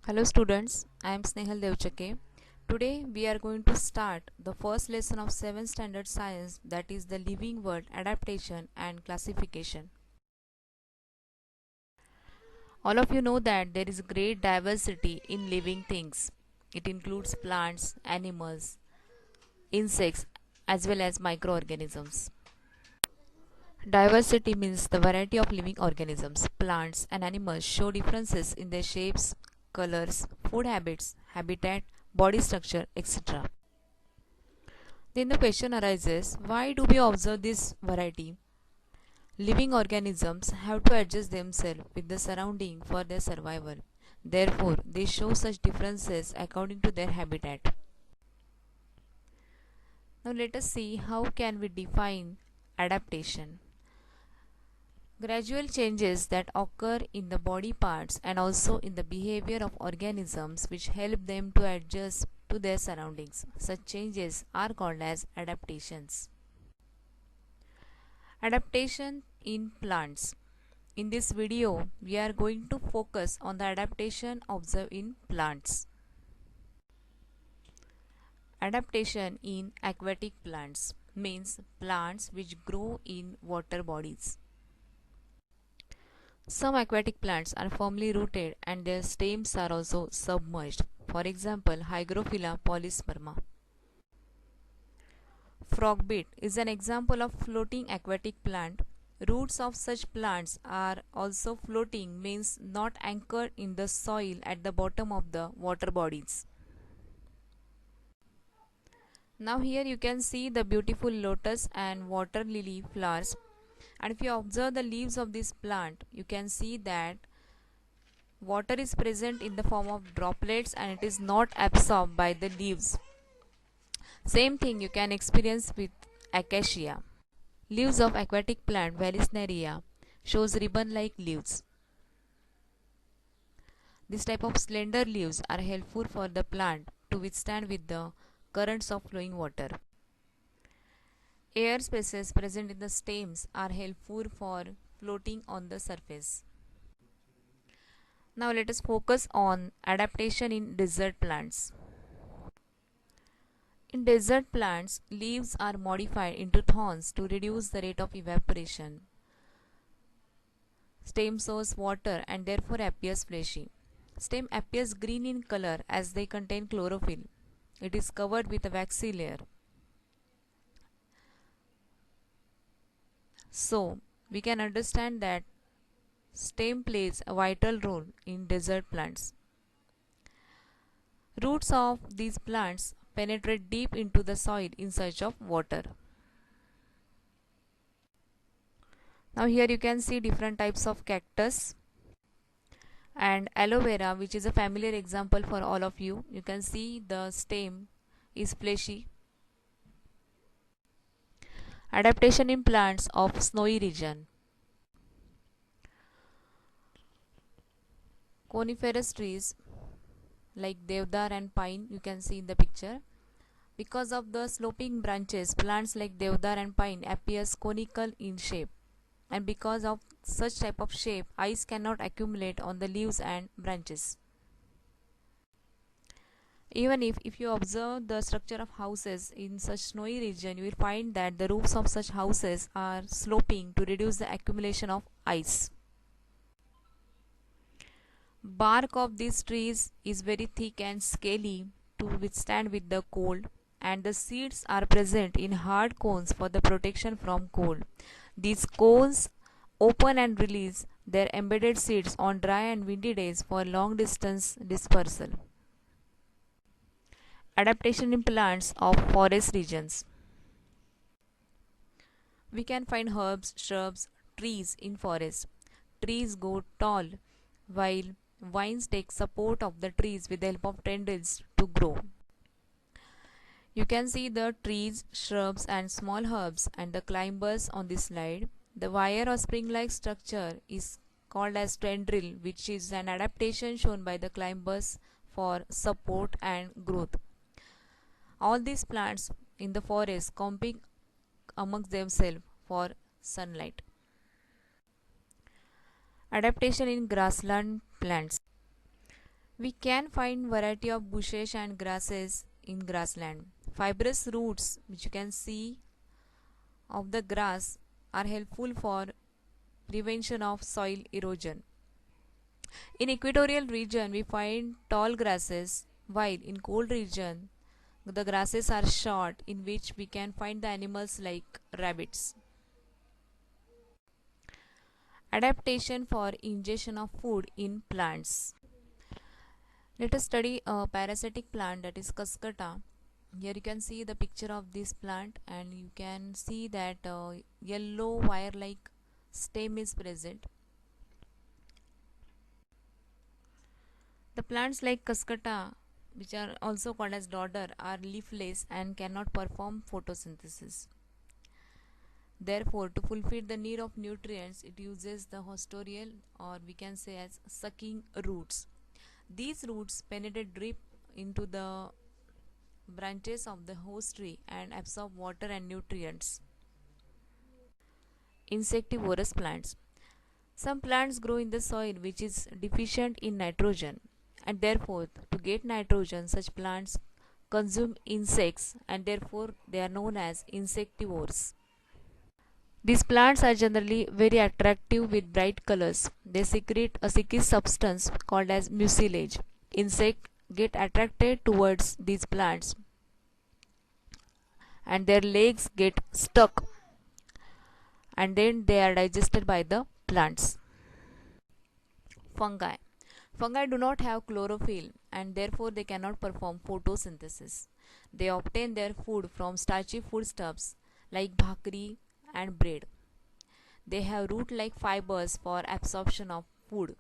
Hello students, I am Snehal Devchake. Today we are going to start the first lesson of 7th standard science, that is the living world adaptation and classification. All of you know that there is great diversity in living things. It includes plants, animals, insects as well as microorganisms. Diversity means the variety of living organisms. Plants and animals show differences in their shapes, colors, food habits, habitat, body structure, etc. Then the question arises, why do we observe this variety? Living organisms have to adjust themselves with the surrounding for their survival. Therefore, they show such differences according to their habitat. Now let us see how can we define adaptation. Gradual changes that occur in the body parts and also in the behavior of organisms which help them to adjust to their surroundings. Such changes are called as adaptations. Adaptation in plants. In this video, we are going to focus on the adaptation observed in plants. Adaptation in aquatic plants means plants which grow in water bodies. Some aquatic plants are firmly rooted and their stems are also submerged. For example, Hygrophila polysperma. Frogbeet is an example of floating aquatic plant. Roots of such plants are also floating, means not anchored in the soil at the bottom of the water bodies. Now here you can see the beautiful lotus and water lily flowers, and if you observe the leaves of this plant, you can see that water is present in the form of droplets and it is not absorbed by the leaves. Same thing you can experience with acacia. Leaves of aquatic plant Vallisneria shows ribbon-like leaves. This type of slender leaves are helpful for the plant to withstand with the currents of flowing water. Air spaces present in the stems are helpful for floating on the surface. Now let us focus on adaptation in desert plants. In desert plants, leaves are modified into thorns to reduce the rate of evaporation. Stem soaks water and therefore appears fleshy. Stem appears green in color as they contain chlorophyll. It is covered with a waxy layer. So, we can understand that stem plays a vital role in desert plants. Roots of these plants penetrate deep into the soil in search of water. Now here you can see different types of cactus and aloe vera, which is a familiar example for all of you. You can see the stem is fleshy. Adaptation in plants of snowy region. Coniferous trees like deodar and pine you can see in the picture. Because of the sloping branches, plants like deodar and pine appears conical in shape, and because of such type of shape, ice cannot accumulate on the leaves and branches. Even if you observe the structure of houses in such snowy region, you will find that the roofs of such houses are sloping to reduce the accumulation of ice. Bark of these trees is very thick and scaly to withstand with the cold, and the seeds are present in hard cones for the protection from cold. These cones open and release their embedded seeds on dry and windy days for long distance dispersal. Adaptation in plants of forest regions. We can find herbs, shrubs, trees in forest. Trees go tall while vines take support of the trees with the help of tendrils to grow. You can see the trees, shrubs and small herbs and the climbers on this slide. The wire or spring-like structure is called as tendril, which is an adaptation shown by the climbers for support and growth. All these plants in the forest compete amongst themselves for sunlight. Adaptation in grassland plants. We can find variety of bushes and grasses in grassland. Fibrous roots, which you can see of the grass, are helpful for prevention of soil erosion. In equatorial region, we find tall grasses, while in cold region, the grasses are short, in which we can find the animals like rabbits. Adaptation for ingestion of food in plants. Let us study a parasitic plant, that is Cuscuta. Here you can see the picture of this plant, and you can see that yellow wire like stem is present. The plants like Cuscuta, which are also called as dodder, are leafless and cannot perform photosynthesis. Therefore, to fulfill the need of nutrients, it uses the hostorial, or we can say as sucking roots. These roots penetrate deep into the branches of the host tree and absorb water and nutrients. Insectivorous plants. Some plants grow in the soil which is deficient in nitrogen, and therefore, to get nitrogen, such plants consume insects, and therefore they are known as insectivores. These plants are generally very attractive with bright colors. They secrete a sticky substance called as mucilage. Insects get attracted towards these plants and their legs get stuck, and then they are digested by the plants. Fungi. Fungi do not have chlorophyll and therefore they cannot perform photosynthesis. They obtain their food from starchy foodstuffs like bhakri and bread. They have root like fibers for absorption of food.